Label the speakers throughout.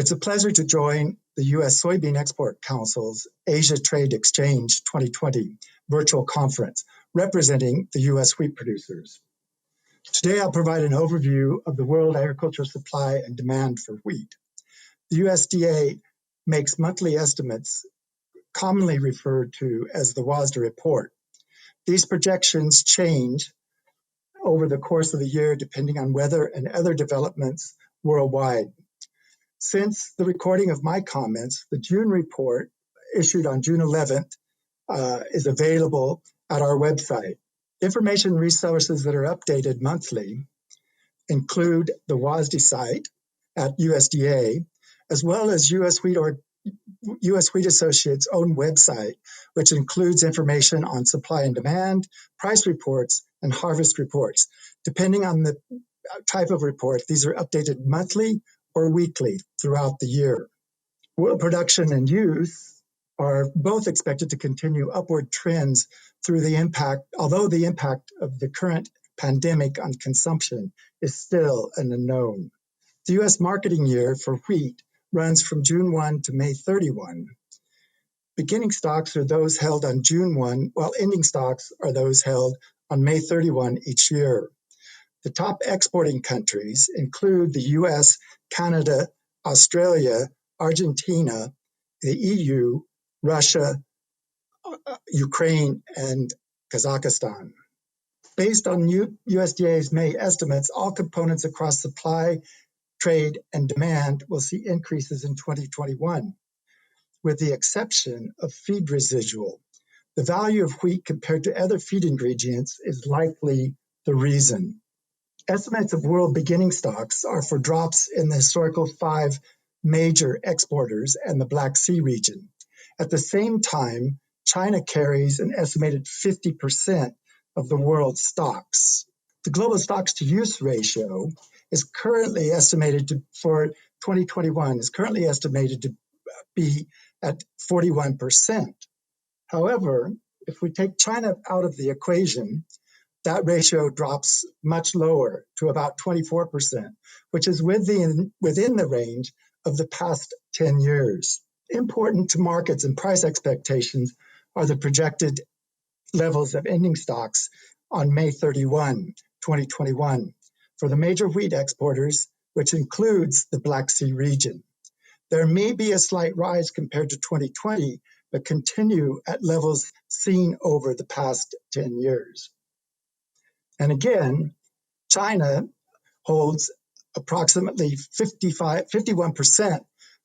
Speaker 1: It's a pleasure to join the U.S. Soybean Export Council's Asia Trade Exchange 2020 virtual conference representing the U.S. wheat producers. Today, I'll provide an overview of the world agricultural supply and demand for wheat. The USDA makes monthly estimates, commonly referred to as the WASDE report. These projections change over the course of the year depending on weather and other developments worldwide. Since the recording of my comments, the June report, issued on June 11th, is available at our website. Information resources that are updated monthly include the WASDE site at USDA, as well as US Wheat Associates' own website, which includes information on supply and demand, price reports, and harvest reports. Depending on the type of report, these are updated monthly or weekly throughout the year. World production and use are both expected to continue upward trends through the impact, although the impact of the current pandemic on consumption is still an unknown. The U.S. marketing year for wheat runs from June 1 to May 31. Beginning stocks are those held on June 1, while ending stocks are those held on May 31 each year. The top exporting countries include the US, Canada, Australia, Argentina, the EU, Russia, Ukraine, and Kazakhstan. Based on USDA's May estimates, all components across supply, trade, and demand will see increases in 2021, with the exception of feed residual. The value of wheat compared to other feed ingredients is likely the reason. Estimates of world beginning stocks are for drops in the historical 5 major exporters and the Black Sea region. At the same time, China carries an estimated 50% of the world's stocks. The global stocks to use ratio is currently estimated for 2021 is currently estimated to be at 41%. However, if we take China out of the equation, that ratio drops much lower to about 24%, which is within the range of the past 10 years. Important to markets and price expectations are the projected levels of ending stocks on May 31, 2021, for the major wheat exporters, which includes the Black Sea region. There may be a slight rise compared to 2020, but continue at levels seen over the past 10 years. And again, China holds approximately 51%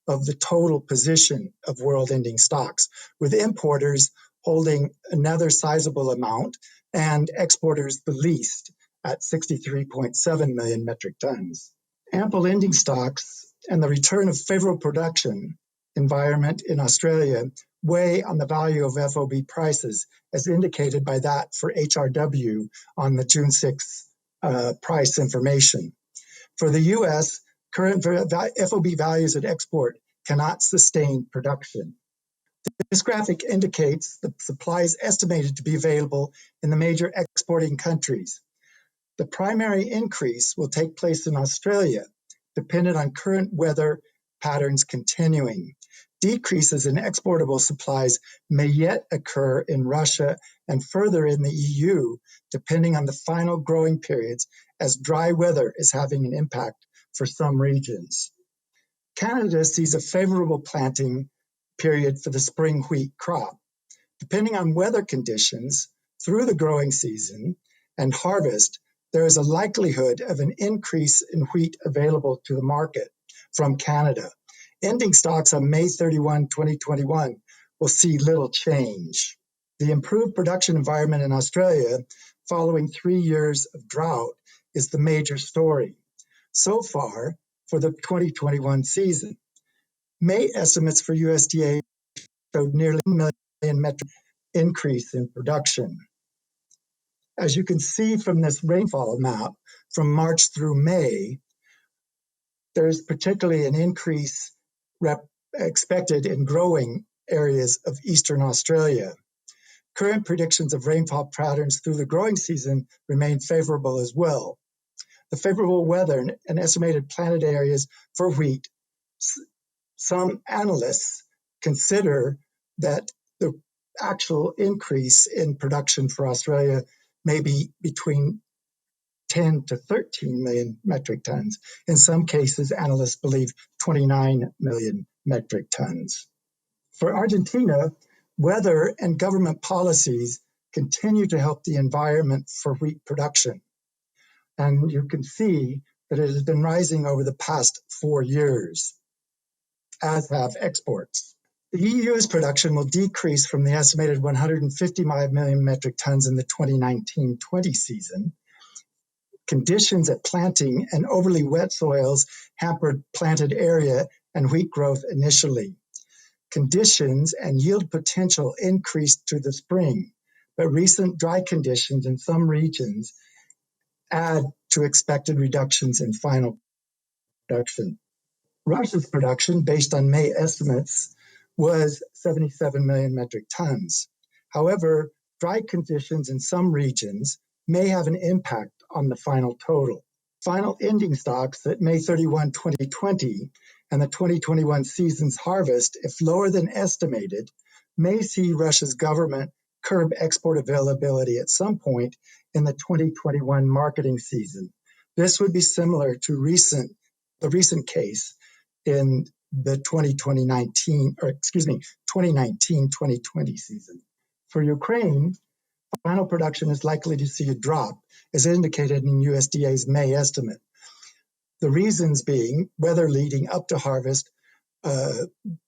Speaker 1: of the total position of world ending stocks, with importers holding another sizable amount and exporters the least at 63.7 million metric tons. Ample ending stocks and the return of favorable production environment in Australia weigh on the value of FOB prices, as indicated by that for HRW on the June 6 price information. For the U.S., current FOB values at export cannot sustain production. This graphic indicates the supplies estimated to be available in the major exporting countries. The primary increase will take place in Australia, dependent on current weather patterns continuing. Decreases in exportable supplies may yet occur in Russia and further in the EU, depending on the final growing periods, as dry weather is having an impact for some regions. Canada sees a favorable planting period for the spring wheat crop. Depending on weather conditions through the growing season and harvest, there is a likelihood of an increase in wheat available to the market from Canada. Ending stocks on May 31, 2021 will see little change. The improved production environment in Australia following 3 years of drought is the major story. So far, for the 2021 season, May estimates for USDA showed nearly 1 million metric increase in production. As you can see from this rainfall map, from March through May, there's particularly an increase expected in growing areas of eastern Australia. Current predictions of rainfall patterns through the growing season remain favorable as well. The favorable weather and estimated planted areas for wheat Some analysts consider that the actual increase in production for Australia may be between 10 to 13 million metric tons. In some cases, analysts believe 29 million metric tons. For Argentina, weather and government policies continue to help the environment for wheat production. And you can see that it has been rising over the past 4 years, as have exports. The EU's production will decrease from the estimated 155 million metric tons in the 2019-20 season. Conditions at planting and overly wet soils hampered planted area and wheat growth initially. Conditions and yield potential increased through the spring, but recent dry conditions in some regions add to expected reductions in final production. Russia's production, based on May estimates, was 77 million metric tons. However, dry conditions in some regions may have an impact on the final total. Final ending stocks at May 31, 2020, and the 2021 season's harvest, if lower than estimated, may see Russia's government curb export availability at some point in the 2021 marketing season. This would be similar to the recent case in the 2019-2020 season. For Ukraine, final production is likely to see a drop, as indicated in USDA's May estimate. The reasons being weather leading up to harvest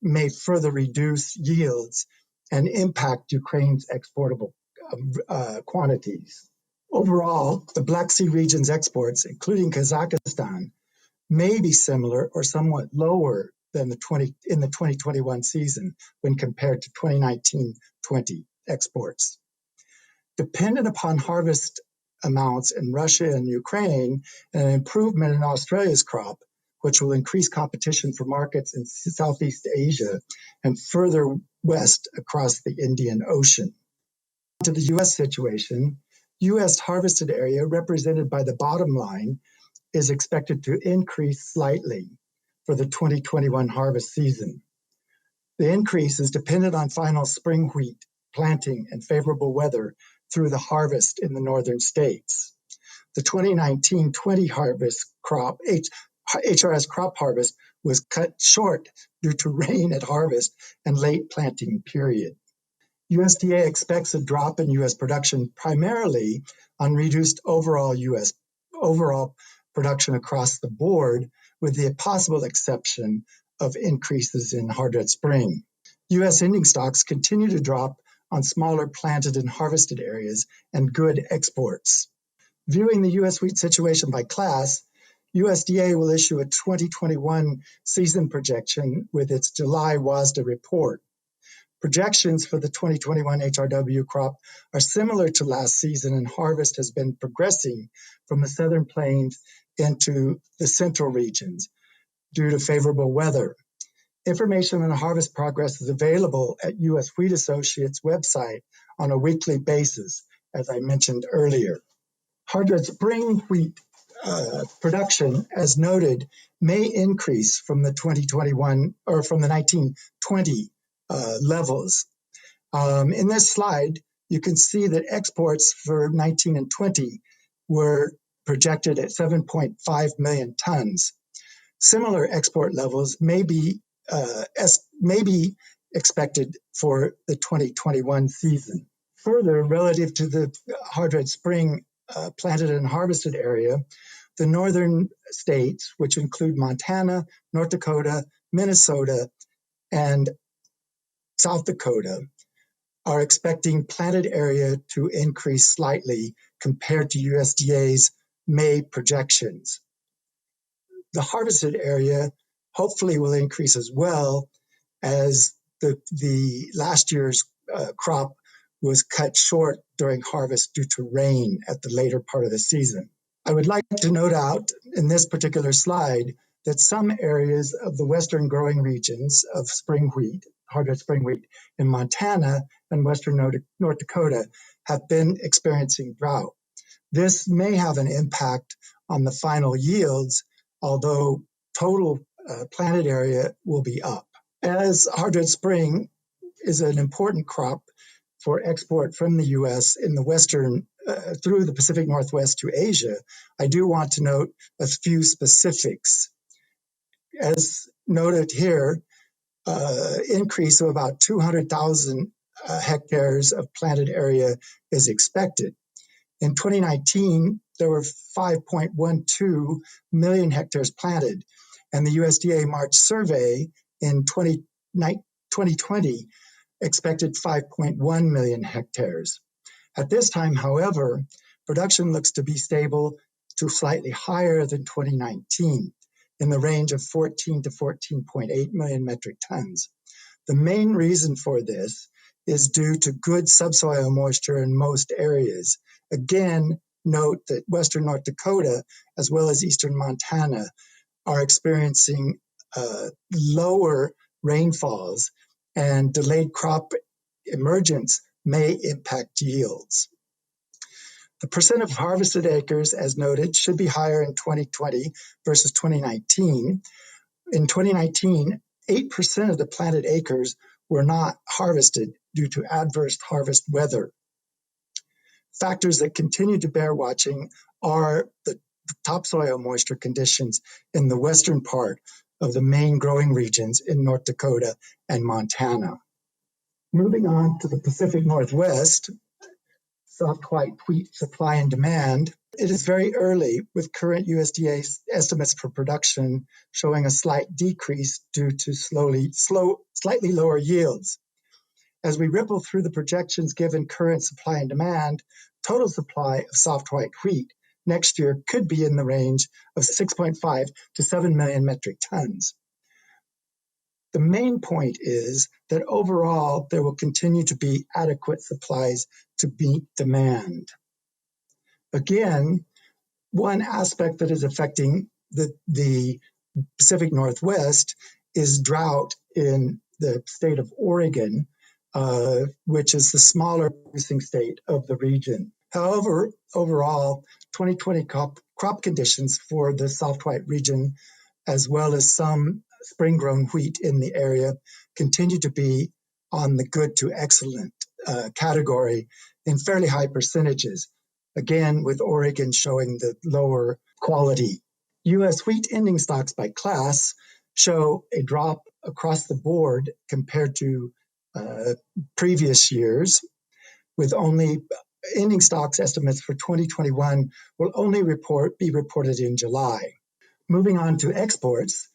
Speaker 1: may further reduce yields and impact Ukraine's exportable quantities. Overall, the Black Sea region's exports, including Kazakhstan, may be similar or somewhat lower than in the 2021 season when compared to 2019-20 exports. Dependent upon harvest amounts in Russia and Ukraine and an improvement in Australia's crop, which will increase competition for markets in Southeast Asia and further west across the Indian Ocean. To the U.S. situation, U.S. harvested area represented by the bottom line is expected to increase slightly for the 2021 harvest season. The increase is dependent on final spring wheat planting and favorable weather through the harvest in the northern states. The 2019-20 harvest crop, HRS crop harvest, was cut short due to rain at harvest and late planting period. USDA expects a drop in U.S. production primarily on reduced overall production across the board, with the possible exception of increases in hard red spring. U.S. ending stocks continue to drop on smaller planted and harvested areas and good exports. Viewing the U.S. wheat situation by class, USDA will issue a 2021 season projection with its July WASDA report. Projections for the 2021 HRW crop are similar to last season, and harvest has been progressing from the southern plains into the central regions due to favorable weather. Information on harvest progress is available at U.S. Wheat Associates' website on a weekly basis, as I mentioned earlier. Hard red spring wheat production, as noted, may increase from the 2021 or from the 1920 levels. In this slide, you can see that exports for 19 and 20 were projected at 7.5 million tons. Similar export levels may be expected for the 2021 season. Further, relative to the hard red spring planted and harvested area, the northern states, which include Montana, North Dakota, Minnesota, and South Dakota, are expecting planted area to increase slightly compared to USDA's May projections. The harvested area hopefully will increase as well, as the last year's crop was cut short during harvest due to rain at the later part of the season. I would like to note out in this particular slide that some areas of the western growing regions of spring wheat, hard red spring wheat in Montana and western North Dakota have been experiencing drought. This may have an impact on the final yields, although total planted area will be up. As hard red spring is an important crop for export from the U.S. in the western through the Pacific Northwest to Asia, I do want to note a few specifics. As noted here, increase of about 200,000 hectares of planted area is expected. In 2019, there were 5.12 million hectares planted, and the USDA March survey in 2020 expected 5.1 million hectares. At this time, however, production looks to be stable to slightly higher than 2019, in the range of 14 to 14.8 million metric tons. The main reason for this is due to good subsoil moisture in most areas. Again, note that western North Dakota, as well as eastern Montana, are experiencing lower rainfalls, and delayed crop emergence may impact yields. The percent of harvested acres, as noted, should be higher in 2020 versus 2019. In 2019, 8% of the planted acres were not harvested due to adverse harvest weather. Factors that continue to bear watching are the topsoil moisture conditions in the western part of the main growing regions in North Dakota and Montana. Moving on to the Pacific Northwest, soft white wheat supply and demand. It is very early, with current USDA estimates for production showing a slight decrease due to slightly lower yields. As we ripple through the projections given current supply and demand, total supply of soft white wheat next year could be in the range of 6.5 to 7 million metric tons. The main point is that overall, there will continue to be adequate supplies to meet demand. Again, one aspect that is affecting the Pacific Northwest is drought in the state of Oregon, which is the smaller producing state of the region. However, overall, 2020 crop conditions for the soft white region, as well as some spring-grown wheat in the area, continue to be on the good to excellent category in fairly high percentages, again, with Oregon showing the lower quality. U.S. wheat ending stocks by class show a drop across the board compared to previous years, with only ending stocks estimates for 2021 will only be reported in July. Moving on to exports,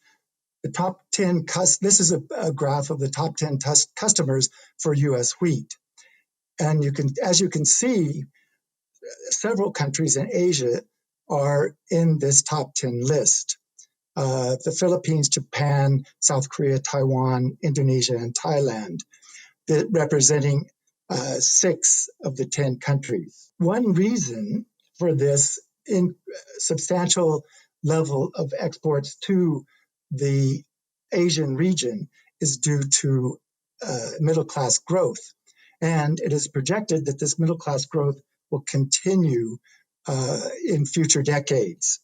Speaker 1: the top 10, this is a graph of the top 10 customers for U.S. wheat. And as you can see, several countries in Asia are in this top 10 list. The Philippines, Japan, South Korea, Taiwan, Indonesia, and Thailand, representing 6 of the 10 countries. One reason for this substantial level of exports to the Asian region is due to middle-class growth. And it is projected that this middle-class growth will continue in future decades.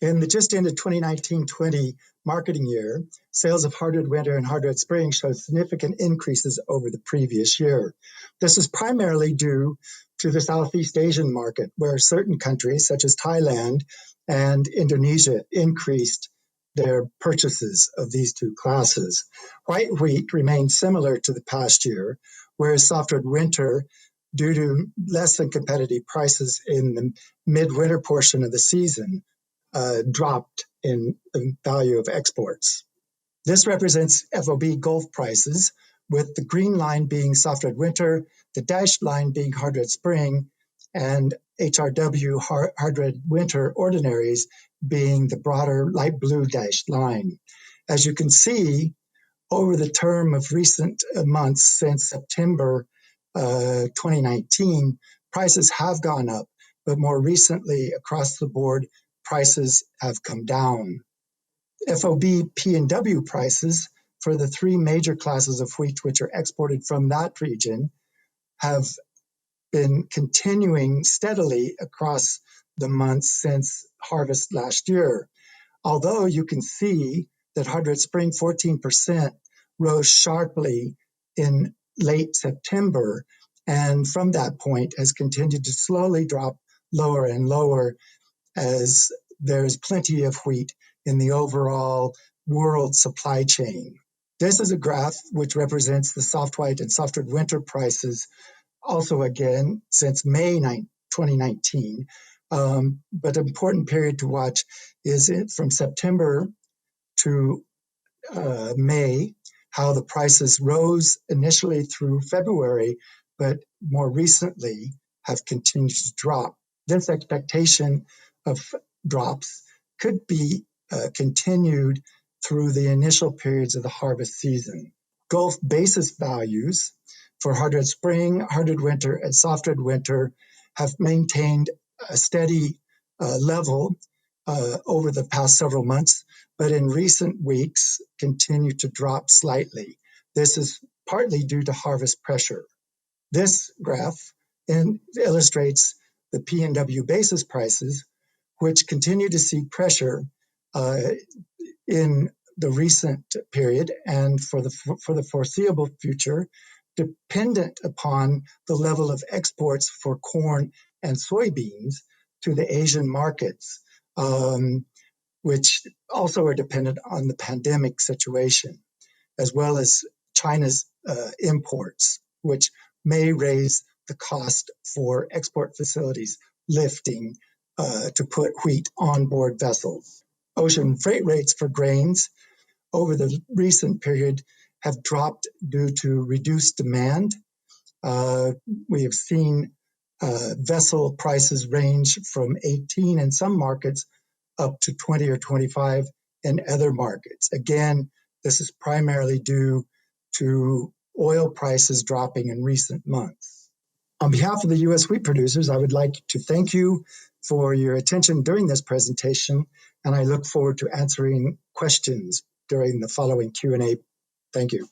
Speaker 1: In the just ended 2019-20 marketing year, sales of hard red winter and hard red spring showed significant increases over the previous year. This is primarily due to the Southeast Asian market, where certain countries, such as Thailand and Indonesia, increased their purchases of these two classes. White wheat remained similar to the past year, whereas soft red winter, due to less than competitive prices in the midwinter portion of the season, dropped in the value of exports. This represents FOB Gulf prices, with the green line being soft red winter, the dashed line being hard red spring, and HRW hard red winter ordinaries being the broader light blue dashed line. As you can see, over the term of recent months since September 2019, prices have gone up, but more recently across the board, prices have come down. FOB P&W prices for the 3 major classes of wheat which are exported from that region have been continuing steadily across the months since harvest last year. Although you can see that hard red spring 14% rose sharply in late September, and from that point has continued to slowly drop lower and lower as there's plenty of wheat in the overall world supply chain. This is a graph which represents the soft white and soft red winter prices, also again since May 2019. But an important period to watch is from September to May, how the prices rose initially through February, but more recently have continued to drop. This expectation of drops could be continued through the initial periods of the harvest season. Gulf basis values for hard red spring, hard red winter, and soft red winter have maintained a steady level over the past several months, but in recent weeks continue to drop slightly. This is partly due to harvest pressure. This graph illustrates the P&W basis prices, which continue to see pressure in the recent period and for the foreseeable future, dependent upon the level of exports for corn and soybeans to the Asian markets, which also are dependent on the pandemic situation, as well as China's imports, which may raise the cost for export facilities lifting to put wheat on board vessels. Ocean freight rates for grains over the recent period have dropped due to reduced demand. We have seen vessel prices range from 18 in some markets up to 20 or 25 in other markets. Again, this is primarily due to oil prices dropping in recent months. On behalf of the U.S. wheat producers, I would like to thank you for your attention during this presentation, and I look forward to answering questions during the following Q&A. Thank you.